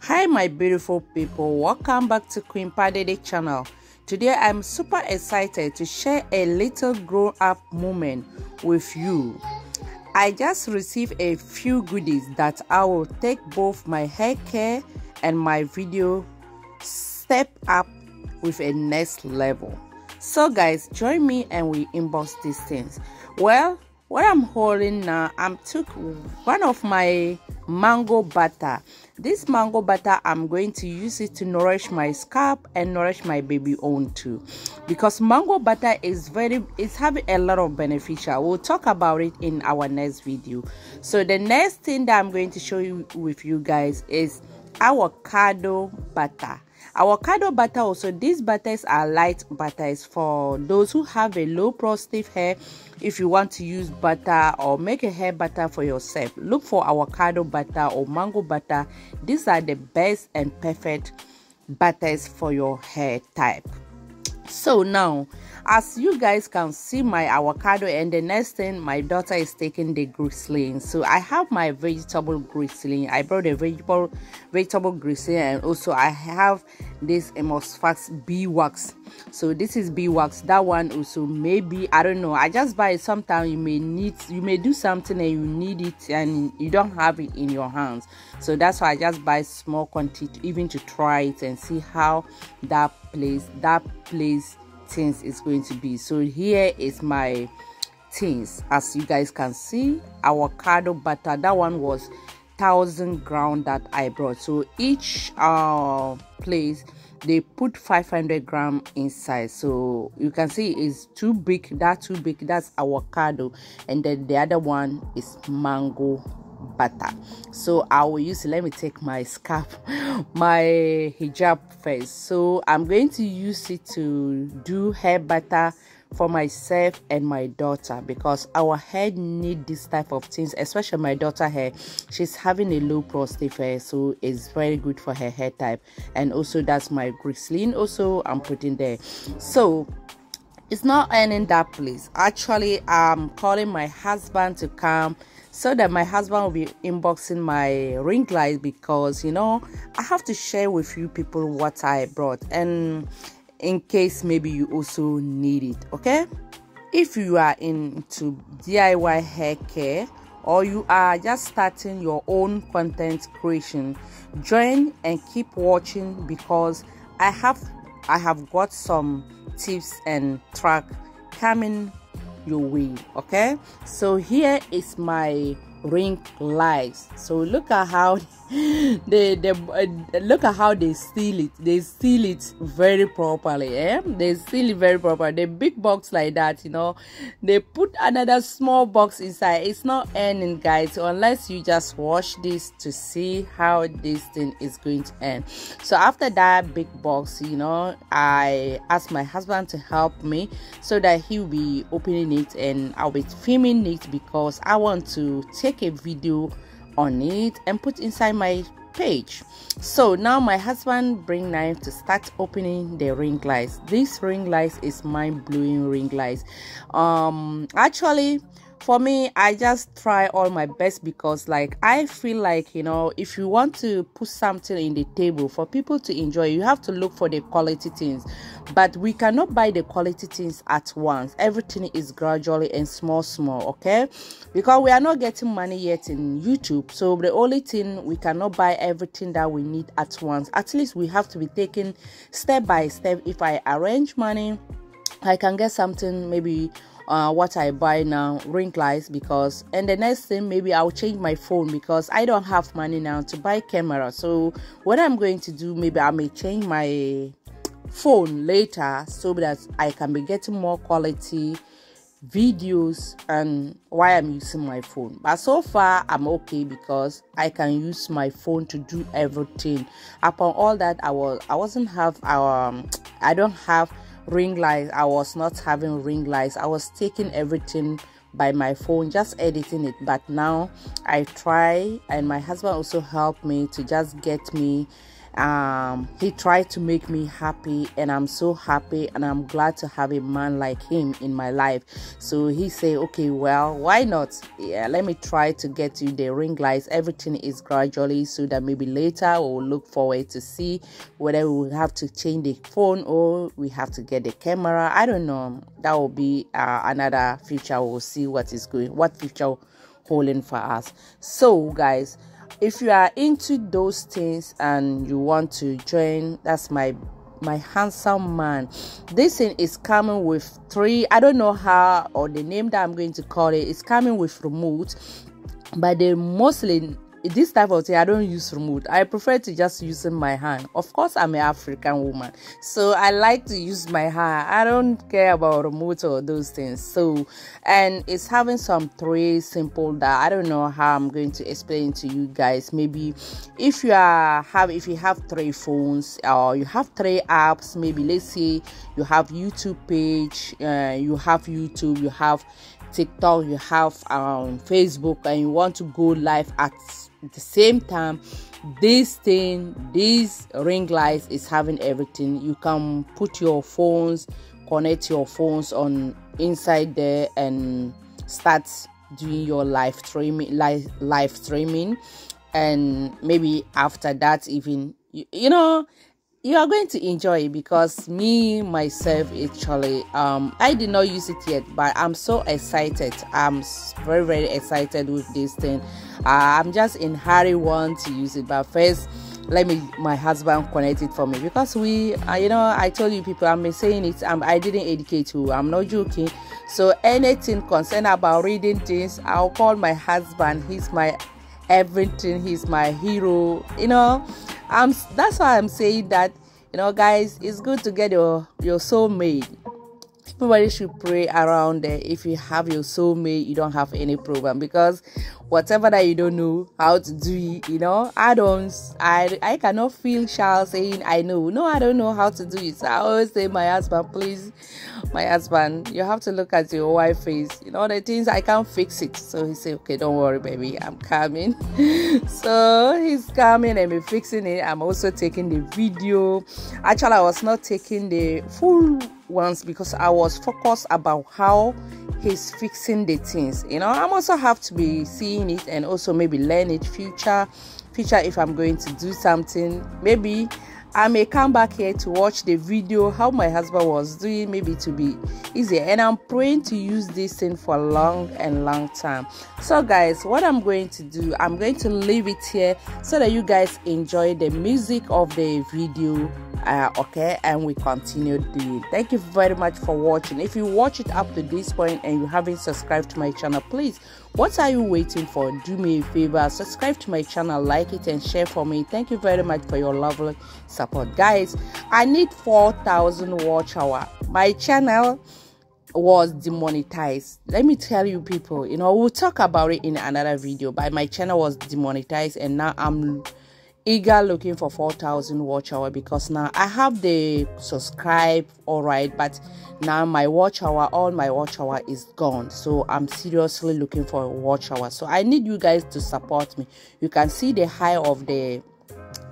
Hi my beautiful people, welcome back to Queen Padede channel. Today I'm super excited to share a little grown up moment with you. I just received a few goodies that I will take both my hair care and my video step up with a next level. So guys, join me and we unbox these things. Well, what I'm holding now, I took one of my mango butter. This mango butter, I'm going to use it to nourish my scalp and nourish my baby own too, because mango butter is having a lot of beneficial. We'll talk about it in our next video. So the next thing that I'm going to show you with you guys is avocado butter. Avocado butter also, these butters are light butters for those who have a low porosity hair. If you want to use butter or make a hair butter for yourself, look for avocado butter or mango butter. These are the best and perfect butters for your hair type. So now, as you guys can see my avocado, and the next thing my daughter is taking the glycerin. So I have my vegetable glycerin. I brought a vegetable glycerin, and also I have this Emosfax bee wax. So this is bee wax. That one also, maybe, I don't know, I just buy it. Sometimes you may do something and you need it and you don't have it in your hands. So that's why I just buy small quantity, even to try it and see how that place things is going to be. So here is my things. As you guys can see, avocado butter, that one was 1,000 grams that I brought. So each place they put 500 grams inside. So you can see it's too big. That's avocado, and then the other one is mango butter. So I will use, let me take my scarf, my hijab first. So I'm going to use it to do hair butter for myself and my daughter, because our hair need this type of things, especially my daughter hair. She's having a low porosity hair, so it's very good for her hair type. And also that's my glycerin also I'm putting there. So it's not ending that place. Actually, I'm calling my husband to come so that my husband will be unboxing my ring light, because you know I have to share with you people what I brought, and in case maybe you also need it. Okay, if you are into DIY hair care or you are just starting your own content creation, join and keep watching, because I have got some tips and track coming your way. Okay, so here is my ring lights. So look at how look at how they seal it. They seal it very properly. They seal it very properly. The big box like that, you know, they put another small box inside. It's not ending, guys, unless you just watch this to see how this thing is going to end. So after that big box, you know, I asked my husband to help me so that he will be opening it and I'll be filming it, because I want to take a video on it and put inside my page. So now my husband bring knife to start opening the ring lights. This ring lights is mind-blowing ring lights. Actually, for me, I just try all my best, because like I feel like, you know, if you want to put something in the table for people to enjoy, you have to look for the quality things. But we cannot buy the quality things at once. Everything is gradually and small, okay, because we are not getting money yet in YouTube. So the only thing, we cannot buy everything that we need at once. At least we have to be taking step by step. If I arrange money, I can get something, maybe what I buy now, ring lights, because, and the next thing, maybe I'll change my phone, because I don't have money now to buy camera. So what I'm going to do, maybe I may change my phone later so that I can be getting more quality videos and while I'm using my phone. But so far I'm okay, because I can use my phone to do everything. Upon all that, I don't have ring lights. I was not having ring lights. I was taking everything by my phone, just editing it. But now I try, and my husband also helped me to just get me He tried to make me happy, and I'm so happy, and I'm glad to have a man like him in my life. So he said, okay, well, why not? Yeah, let me try to get you the ring lights. Everything is gradually, so that maybe later we'll look forward to see whether we will have to change the phone or we have to get the camera. I don't know. That will be another future. We'll see what future holding for us. So guys, if you are into those things and you want to join, that's my handsome man. This thing is coming with 3, I don't know how, or the name that I'm going to call it. It's coming with remote, but they mostly, this type of thing, I don't use remote. I prefer to just use my hand. Of course, I'm an African woman, so I like to use my hand. I don't care about remote or those things. So, and it's having some 3 simple that I don't know how I'm going to explain to you guys. Maybe if you have 3 phones or you have 3 apps, maybe let's say you have YouTube page, you have YouTube, you have TikTok, you have Facebook, and you want to go live at the same time, this ring lights is having everything. You can put your phones, connect your phones on inside there, and start doing your live streaming, and maybe after that, even you know, you are going to enjoy it, because me myself actually I did not use it yet, but I'm so excited. I'm very, very excited with this thing. I'm just in hurry want to use it, but first let my husband connect it for me, because we I told you people, I'm saying it, I didn't educate you, I'm not joking. So anything concerned about reading things, I'll call my husband. He's my everything, he's my hero. That's why I'm saying that, guys, it's good to get your soulmate. Everybody should pray around there. If you have your soulmate, you don't have any problem, because whatever that you don't know how to do it, I cannot feel shy saying I know. No, I don't know how to do it. So I always say, my husband, please, my husband, you have to look at your wife's face. The things, I can't fix it. So he said, okay, don't worry, baby, I'm coming. So he's coming and we're fixing it. I'm also taking the video. Actually, I was not taking the full ones because I was focused about how he's fixing the things. I'm also have to be seeing it and also maybe learn it future if I'm going to do something. Maybe I may come back here to watch the video how my husband was doing, maybe to be easier. And I'm praying to use this thing for a long time. So guys, what I'm going to do, I'm going to leave it here so that you guys enjoy the music of the video. Okay, and we continue doing. Thank you very much for watching. If you watch it up to this point and you haven't subscribed to my channel, please, what are you waiting for? Do me a favor, subscribe to my channel, like it and share for me. Thank you very much for your lovely support. Guys, I need 4,000 watch hour. My channel was demonetized. Let me tell you people, we'll talk about it in another video, but my channel was demonetized, and now I'm eager looking for 4,000 watch hour, because now I have the subscribe, all right, but now all my watch hour is gone. So I'm seriously looking for a watch hour. So I need you guys to support me. You can see the high of the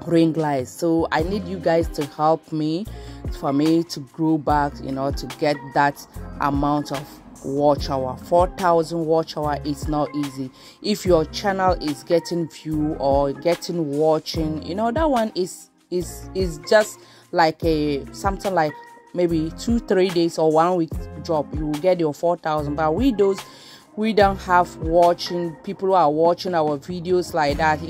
ring lights, so I need you guys to help me for me to grow back, to get that amount of watch hour. 4,000 watch hour is not easy. If your channel is getting view or getting watching, that one is just like something like maybe 2-3 days or 1 week job, you will get your 4,000. But we don't have watching people who are watching our videos like that.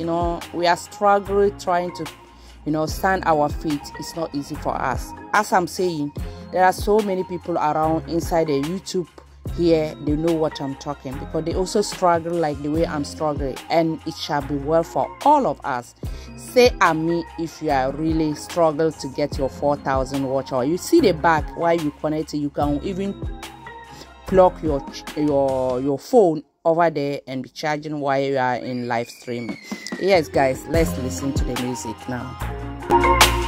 We are struggling trying to stand our feet. It's not easy for us. As I'm saying, there are so many people around inside the YouTube here, they know what I'm talking, because they also struggle like the way I'm struggling, and it shall be well for all of us. Say amen if you are really struggle to get your 4,000 watch hour. You see the back while you connect it, you can even plug your phone over there and be charging while you are in live streaming. Yes guys, let's listen to the music now.